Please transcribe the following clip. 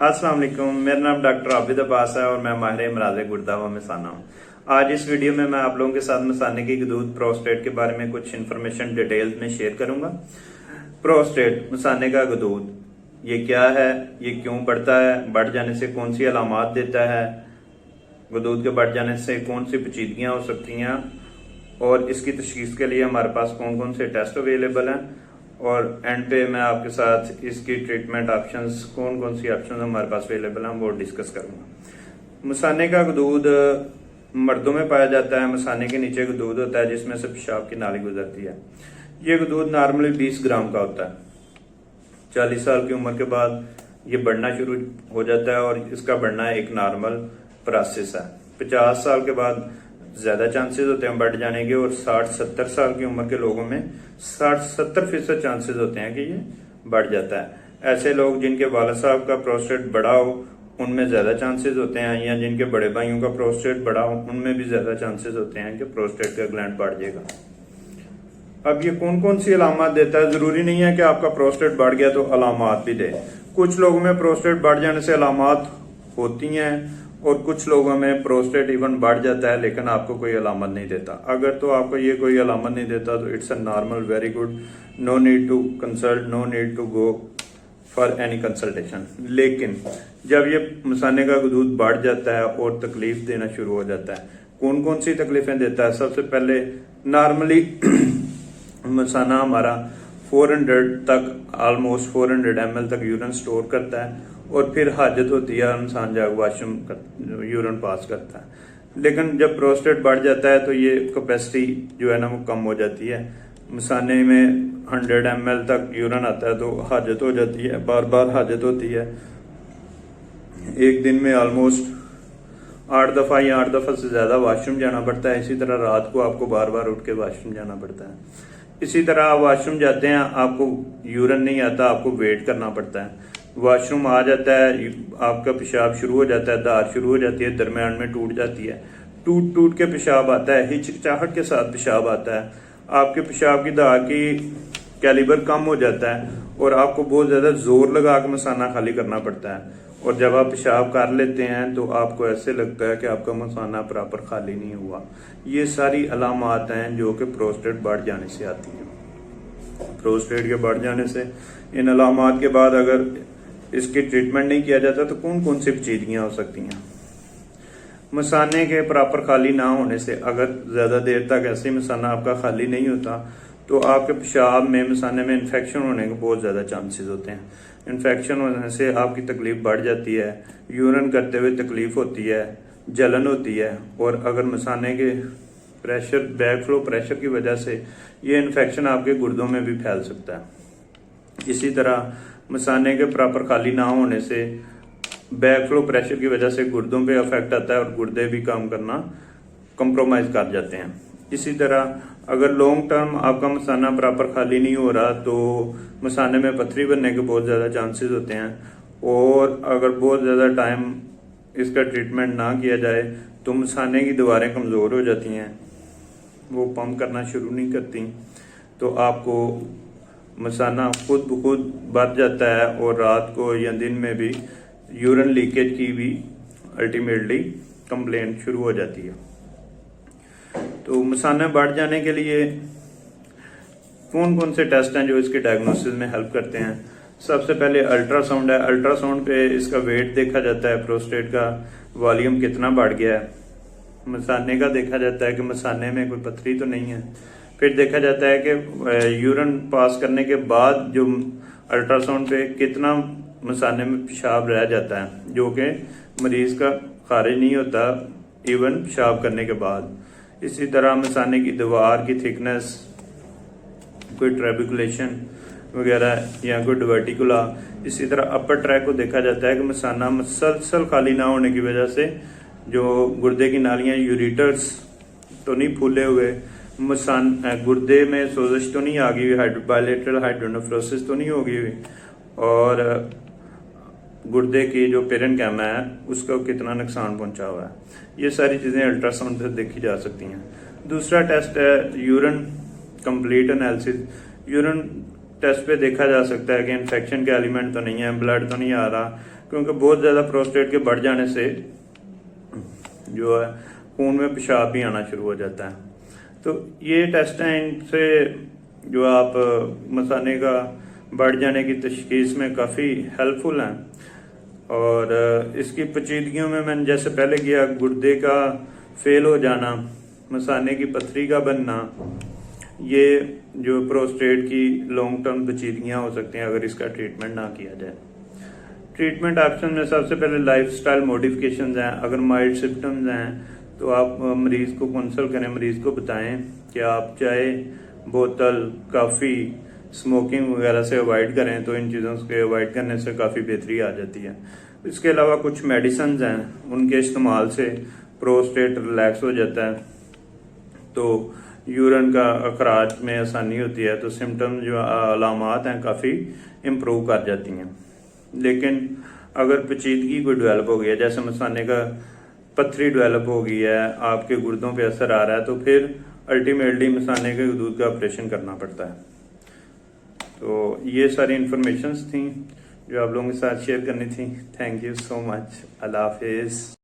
अस्सलाम वालेकुम, मेरा नाम डॉक्टर आबिद अब्बास है और मैं माहिर अमराज़ गुर्दा व मिसाना हूँ। आज इस वीडियो में मैं आप लोगों के साथ मिसाने की गदूद प्रोस्टेट के बारे में कुछ इन्फॉर्मेशन डिटेल्स में शेयर करूंगा। प्रोस्टेट मिसाने का गदूद, ये क्या है, ये क्यों बढ़ता है, बढ़ जाने से कौन सी अलामात देता है, गदूद के बढ़ जाने से कौन सी पेचीदगियाँ हो सकती हैं और इसकी तशखीस के लिए हमारे पास कौन कौन से टेस्ट अवेलेबल हैं, और एंड पे मैं आपके साथ इसकी ट्रीटमेंट ऑप्शंस, कौन कौन सी ऑप्शंस हमारे पास अवेलेबल हैं वो डिस्कस करूंगा। मसाने का गदूद मर्दों में पाया जाता है। मसाने के नीचे गदूद होता है जिसमें से पेशाब की नाली गुजरती है। ये गदूद नॉर्मली 20 ग्राम का होता है। 40 साल की उम्र के बाद ये बढ़ना शुरू हो जाता है और इसका बढ़ना एक नॉर्मल प्रोसेस है। 50 साल के बाद ज्यादा चांसेस होते हैं बढ़ जाने के, और 60-70 साल की उम्र के लोगों में 60-70% चांसेस होते हैं कि ये बढ़ जाता है। ऐसे लोग जिनके वालिद साहब का प्रोस्टेट बड़ा हो उनमें ज्यादा चांसेस होते हैं, या जिनके बड़े भाइयों का प्रोस्टेट बड़ा हो उनमें भी ज्यादा चांसेस होते हैं कि प्रोस्टेट का ग्लैंड बढ़ जाएगा। अब ये कौन कौन सी अलामत देता है? जरूरी नहीं है कि आपका प्रोस्टेट बढ़ गया तो अलामत भी दे। कुछ लोगों में प्रोस्टेट बढ़ जाने से अलामत होती हैं और कुछ लोगों में प्रोस्टेट इवन बढ़ जाता है लेकिन आपको कोई अलामत नहीं देता। अगर तो आपको ये कोई अलामत नहीं देता तो it's a normal, very good, no need to consult, no need to go for any consultation. लेकिन जब ये मसाने का गदूद बढ़ जाता है और तकलीफ देना शुरू हो जाता है, कौन कौन सी तकलीफें देता है? सबसे पहले नॉर्मली मसाना हमारा 400 तक, ऑलमोस्ट 400 ml तक यूरिन स्टोर करता है और फिर हाजत होती है इंसान जाकर वाशरूम यूरिन पास करता है। लेकिन जब प्रोस्टेट बढ़ जाता है तो ये कैपेसिटी जो है ना वो कम हो जाती है। मसाने में 100 ml तक यूरिन आता है तो हाजत हो जाती है, बार बार हाजत होती है। एक दिन में ऑलमोस्ट 8 दफा या 8 दफा से ज्यादा वाशरूम जाना पड़ता है। इसी तरह रात को आपको बार बार उठ के वाशरूम जाना पड़ता है। इसी तरह आप वाशरूम जाते हैं, आपको यूरिन नहीं आता, आपको वेट करना पड़ता है। वॉशरूम आ जाता है, आपका पेशाब शुरू हो जाता है, धार शुरू हो जाती है, दरमियान में टूट जाती है, टूट टूट के पेशाब आता है, हिचकिचाहट के साथ पेशाब आता है। आपके पेशाब की धार की कैलिबर कम हो जाता है और आपको बहुत ज्यादा जोर लगा के मसाना खाली करना पड़ता है। और जब आप पेशाब कर लेते हैं तो आपको ऐसे लगता है कि आपका मसाना प्रॉपर खाली नहीं हुआ। ये सारी अलामत हैं जो कि प्रोस्टेट बढ़ जाने से आती है। प्रोस्टेट के बढ़ जाने से इन अलामत के बाद अगर इसकी ट्रीटमेंट नहीं किया जाता तो कौन कौन सी पेचीदगियां हो सकती हैं? मसाने के प्रॉपर खाली ना होने से, अगर ज्यादा देर तक ऐसे मसाना आपका खाली नहीं होता तो आपके पेशाब में, मसाने में इन्फेक्शन होने के बहुत ज्यादा चांसेस होते हैं। इन्फेक्शन होने से आपकी तकलीफ बढ़ जाती है, यूरिन करते हुए तकलीफ होती है, जलन होती है, और अगर मसाने के प्रेशर, बैक फ्लो प्रेशर की वजह से ये इन्फेक्शन आपके गुर्दों में भी फैल सकता है। इसी तरह मसाने के प्रॉपर खाली ना होने से बैक फ्लो प्रेशर की वजह से गुर्दों पे अफेक्ट आता है और गुर्दे भी काम करना कंप्रोमाइज कर जाते हैं। इसी तरह अगर लॉन्ग टर्म आपका मसाना प्रॉपर खाली नहीं हो रहा तो मसाने में पथरी बनने के बहुत ज़्यादा चांसेस होते हैं, और अगर बहुत ज़्यादा टाइम इसका ट्रीटमेंट ना किया जाए तो मसाने की दीवारें कमज़ोर हो जाती हैं, वो पंप करना शुरू नहीं करती, तो आपको मसाना खुद ब खुद बढ़ जाता है और रात को या दिन में भी यूरिन लीकेज की भी अल्टीमेटली कंप्लेंट शुरू हो जाती है। तो मसाना बढ़ जाने के लिए कौन कौन से टेस्ट हैं जो इसके डायग्नोसिस में हेल्प करते हैं? सबसे पहले अल्ट्रासाउंड है। अल्ट्रासाउंड पे इसका वेट देखा जाता है, प्रोस्टेट का वॉल्यूम कितना बढ़ गया है। मसाने का देखा जाता है कि मसाने में कोई पथरी तो नहीं है। फिर देखा जाता है कि यूरिन पास करने के बाद जो अल्ट्रासाउंड पे कितना मसाने में पेशाब रह जाता है, जो कि मरीज का खारिज नहीं होता इवन पेशाब करने के बाद। इसी तरह मसाने की दीवार की थिकनेस, कोई ट्रेबिकुलेशन वगैरह या कोई डिवर्टिकुला। इसी तरह अपर ट्रैक को देखा जाता है कि मसाना मसलसल खाली ना होने की वजह से जो गुर्दे की नालियां, यूरिटर्स तो नहीं फूले हुए, गुर्दे में सोजिश तो नहीं आ गई हुई, बायलेटरल हाइड्रोनेफ्रोसिस तो नहीं हो गई हुई, और गुर्दे की जो पेरेन्काइमा है उसको कितना नुकसान पहुंचा हुआ है। ये सारी चीजें अल्ट्रासाउंड से देखी जा सकती हैं। दूसरा टेस्ट है urine complete analysis. Urine test पे देखा जा सकता है कि इन्फेक्शन के एलिमेंट तो नहीं है, ब्लड तो नहीं आ रहा, क्योंकि बहुत ज़्यादा प्रोस्टेट के बढ़ जाने से जो है खून में पेशाब भी आना शुरू हो जाता है। तो ये टेस्ट हैं, इनसे जो आप मसाने का बढ़ जाने की तशखीस में काफ़ी हेल्पफुल हैं। और इसकी पेचीदगियों में मैंने जैसे पहले किया, गुर्दे का फेल हो जाना, मसाने की पथरी का बनना, ये जो प्रोस्टेट की लॉन्ग टर्म पेचीदगियाँ हो सकती हैं अगर इसका ट्रीटमेंट ना किया जाए। ट्रीटमेंट ऑप्शन में सबसे पहले लाइफस्टाइल मॉडिफिकेशंस हैं। अगर माइल्ड सिम्टम्स हैं तो आप मरीज को कंसल्ट करें, मरीज को बताएं कि आप चाय, बोतल, काफ़ी, स्मोकिंग वगैरह से अवॉइड करें, तो इन चीज़ों के अवॉइड करने से काफ़ी बेहतरी आ जाती है। इसके अलावा कुछ मेडिसिन हैं, उनके इस्तेमाल से प्रोस्टेट रिलैक्स हो जाता है, तो यूरिन का अखराज में आसानी होती है, तो सिम्टम जो अलामात हैं काफ़ी इम्प्रूव कर जाती हैं। लेकिन अगर पेचीदगी कोई डेवलप हो गया, जैसे मसाने का पथरी डेवलप हो गई है, आपके गुर्दों पे असर आ रहा है, तो फिर अल्टीमेटली मसाने के दूध का ऑपरेशन करना पड़ता है। तो ये सारी इंफॉर्मेशंस थी जो आप लोगों के साथ शेयर करनी थी। Thank you so much. अल्लाह हाफिज़।